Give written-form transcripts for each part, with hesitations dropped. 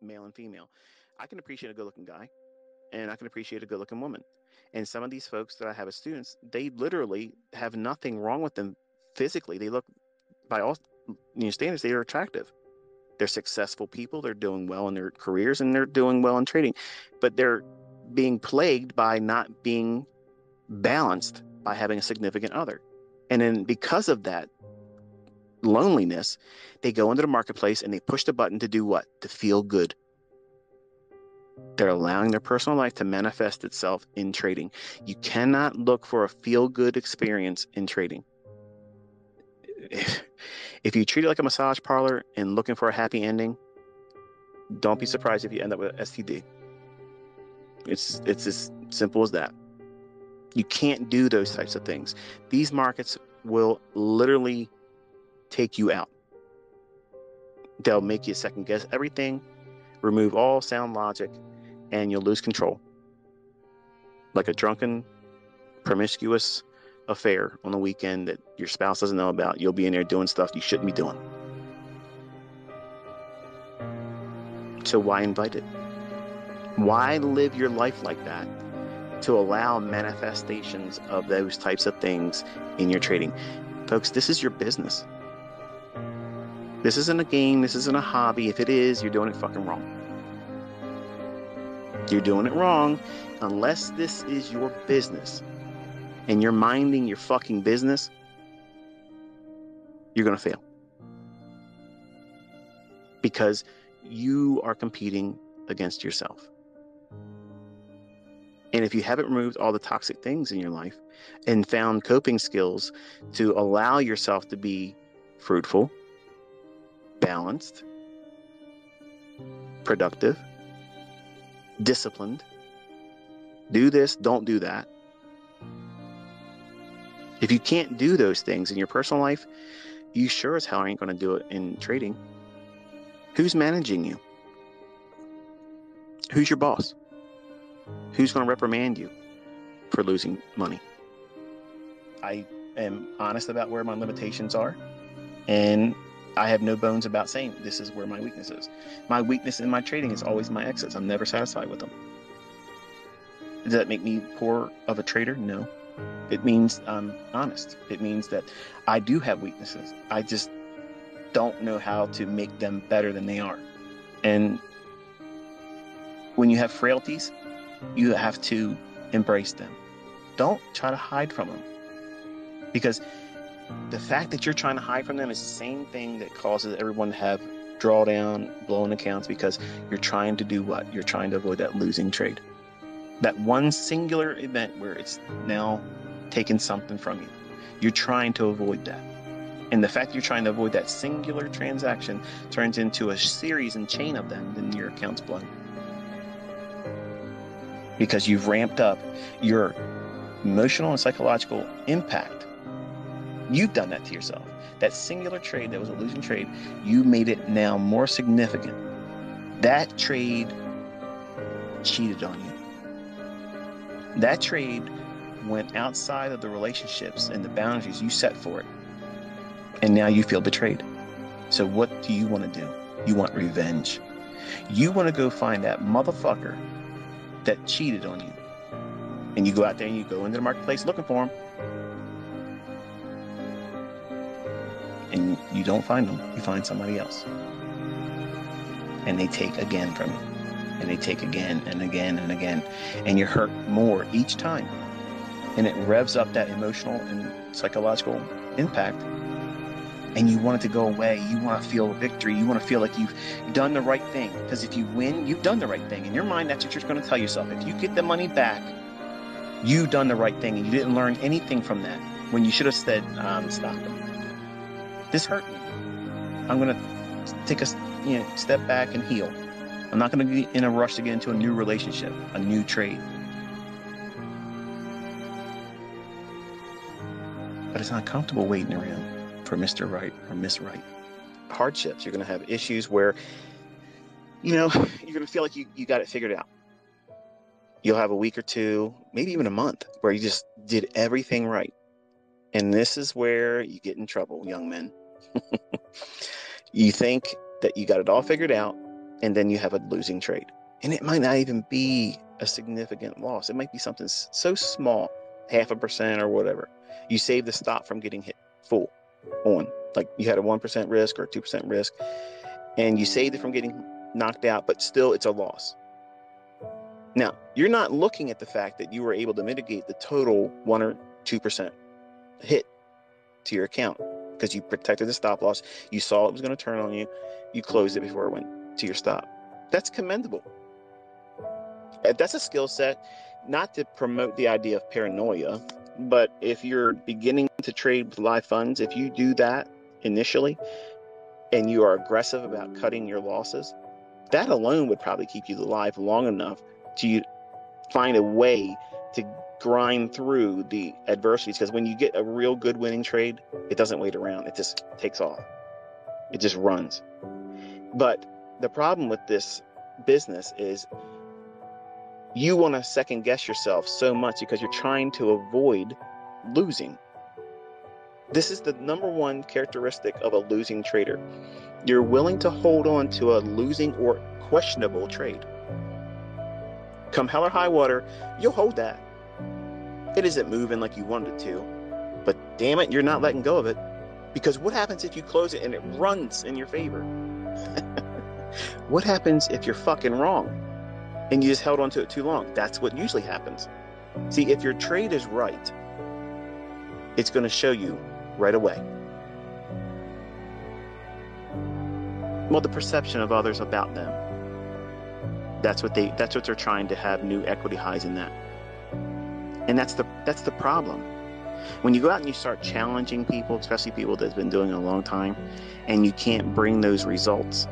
male and female. I can appreciate a good-looking guy, and I can appreciate a good-looking woman. And some of these folks that I have as students, they literally have nothing wrong with them physically. They look, by all standards, they are attractive. They're successful people. They're doing well in their careers, and they're doing well in trading. But they're being plagued by not being balanced by having a significant other. And then because of that loneliness, they go into the marketplace and they push the button to do what? To feel good. They're allowing their personal life to manifest itself in trading. You cannot look for a feel-good experience in trading. If you treat it like a massage parlor and looking for a happy ending, don't be surprised if you end up with STD. It's as simple as that. You can't do those types of things. These markets will literally take you out. They'll make you second guess everything, remove all sound logic, and you'll lose control. Like a drunken, promiscuous affair on the weekend that your spouse doesn't know about. You'll be in there doing stuff you shouldn't be doing. So why invite it? Why live your life like that to allow manifestations of those types of things in your trading? Folks, this is your business. This isn't a game. This isn't a hobby. If it is, you're doing it fucking wrong. You're doing it wrong unless this is your business and you're minding your fucking business. You're going to fail because you are competing against yourself. And if you haven't removed all the toxic things in your life and found coping skills to allow yourself to be fruitful, balanced, productive, disciplined, do this, don't do that. If you can't do those things in your personal life, you sure as hell ain't going to do it in trading. Who's managing you? Who's your boss? Who's going to reprimand you for losing money? I am honest about where my limitations are, and I have no bones about saying this is where my weakness is. My weakness in my trading is always my exits. I'm never satisfied with them. Does that make me poor of a trader? No. It means I'm honest. It means that I do have weaknesses. I just don't know how to make them better than they are. And when you have frailties, you have to embrace them. Don't try to hide from them. Because the fact that you're trying to hide from them is the same thing that causes everyone to have drawdown, blown accounts, because you're trying to do what? You're trying to avoid that losing trade. That one singular event where it's now taken something from you. You're trying to avoid that. And the fact that you're trying to avoid that singular transaction turns into a series and chain of them, then your account's blown. Because you've ramped up your emotional and psychological impact. You've done that to yourself. That singular trade that was a losing trade, you made it now more significant. That trade cheated on you. That trade went outside of the relationships and the boundaries you set for it. And now you feel betrayed. So what do you want to do? You want revenge. You want to go find that motherfucker that cheated on you. And you go out there and you go into the marketplace looking for him. And you don't find them. You find somebody else. And they take again from you. And they take again and again and again. And you're hurt more each time. And it revs up that emotional and psychological impact. And you want it to go away. You want to feel victory. You want to feel like you've done the right thing. Because if you win, you've done the right thing. In your mind, that's what you're going to tell yourself. If you get the money back, you've done the right thing. And you didn't learn anything from that. When you should have said, stop it. This hurt me. I'm going to take a step back and heal. I'm not going to be in a rush to get into a new relationship, a new trade. But it's not comfortable waiting around for Mr. Right or Miss Right. Hardships. You're going to have issues where, you're going to feel like you got it figured out. You'll have a week or two, maybe even a month, where you just did everything right. And this is where you get in trouble, young men. You think that you got it all figured out, and then you have a losing trade. And it might not even be a significant loss. It might be something so small, 0.5% or whatever. You save the stop from getting hit full on. Like you had a 1% risk or 2% risk, and you saved it from getting knocked out, but still it's a loss. Now, you're not looking at the fact that you were able to mitigate the total 1 or 2% hit to your account because you protected the stop loss. You saw it was going to turn on you. You closed it before it went to your stop. That's commendable. That's a skill set, not to promote the idea of paranoia, but if you're beginning to trade with live funds, if you do that initially and you are aggressive about cutting your losses, that alone would probably keep you alive long enough to find a way to grind through the adversities. Because when you get a real good winning trade, it doesn't wait around. It just takes off. It just runs. But the problem with this business is you want to second guess yourself so much because you're trying to avoid losing. This is the number one characteristic of a losing trader. You're willing to hold on to a losing or questionable trade. Come hell or high water, you'll hold that. It isn't moving like you wanted it to, but damn it, you're not letting go of it. Because what happens if you close it and it runs in your favor? What happens if you're fucking wrong and you just held on to it too long? That's what usually happens. See, if your trade is right, it's going to show you right away. Well, the perception of others about them. That's what they're trying to have new equity highs in that. And that's the problem. When you go out and you start challenging people, especially people that's been doing it a long time, and you can't bring those results,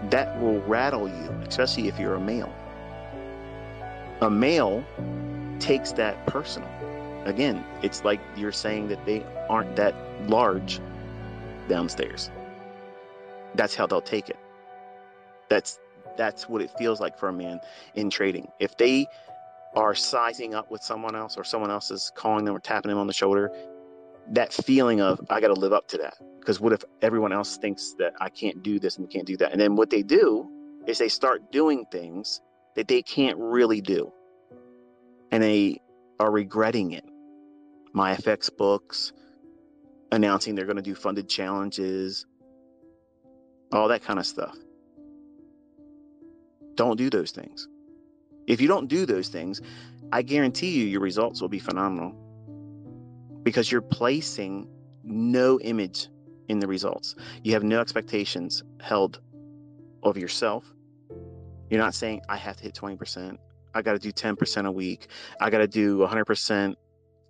that will rattle you, especially if you're a male. A male takes that personal. Again, it's like you're saying that they aren't that large downstairs. That's how they'll take it. That's what it feels like for a man in trading. If they are sizing up with someone else, or someone else is calling them or tapping them on the shoulder, that feeling of, I got to live up to that. Because what if everyone else thinks that I can't do this and can't do that? And then what they do is they start doing things that they can't really do. And they are regretting it. MyFX books, announcing they're going to do funded challenges, all that kind of stuff. Don't do those things. If you don't do those things, I guarantee you your results will be phenomenal. Because you're placing no image in the results. You have no expectations held of yourself. You're not saying, I have to hit 20%. I got to do 10% a week. I got to do 100%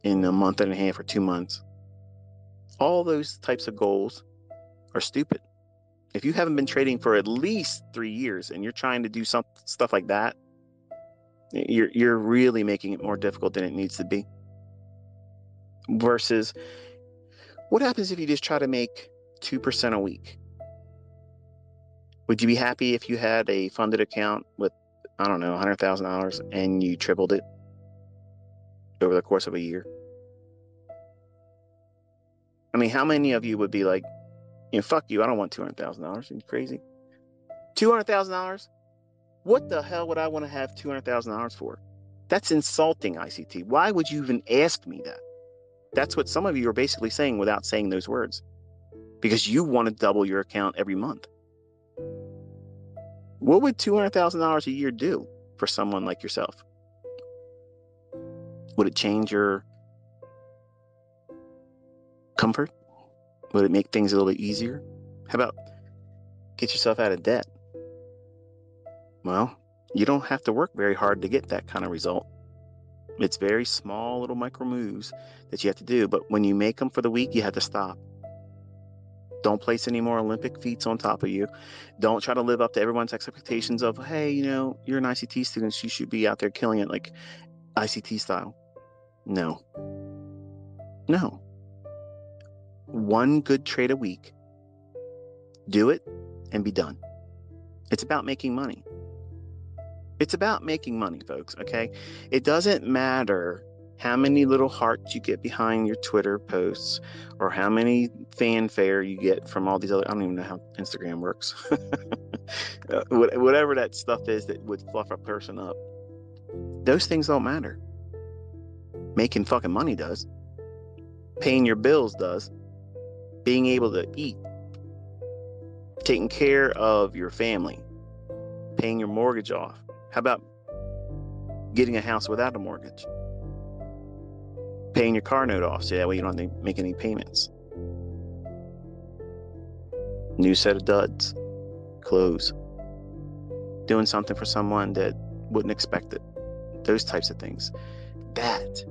in a month and a half or 2 months. All those types of goals are stupid. If you haven't been trading for at least 3 years and you're trying to do stuff like that, you're really making it more difficult than it needs to be. Versus, what happens if you just try to make 2% a week? Would you be happy if you had a funded account with, I don't know, $100,000 and you tripled it over the course of a year? I mean, how many of you would be like, fuck you, I don't want $200,000. Are you crazy? $200,000? What the hell would I want to have $200,000 for? That's insulting, ICT. Why would you even ask me that? That's what some of you are basically saying without saying those words. Because you want to double your account every month. What would $200,000 a year do for someone like yourself? Would it change your comfort? Would it make things a little bit easier? How about get yourself out of debt? Well, you don't have to work very hard to get that kind of result. It's very small little micro moves that you have to do. But when you make them for the week, you have to stop. Don't place any more Olympic feats on top of you. Don't try to live up to everyone's expectations of, hey, you're an ICT student, so you should be out there killing it like ICT style. No. One good trade a week. Do it and be done. It's about making money. It's about making money, folks, okay? It doesn't matter how many little hearts you get behind your Twitter posts, or how many fanfare you get from all these other, I don't even know how Instagram works. Whatever that stuff is that would fluff a person up. Those things don't matter. Making fucking money does. Paying your bills does. Being able to eat. Taking care of your family. Paying your mortgage off. How about getting a house without a mortgage? Paying your car note off so that way you don't have to make any payments. New set of duds. Clothes. Doing something for someone that wouldn't expect it. Those types of things. That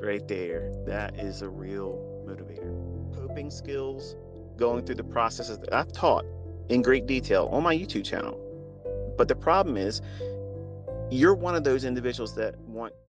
right there, that is a real motivator. Coping skills, going through the processes that I've taught in great detail on my YouTube channel. But the problem is, you're one of those individuals that want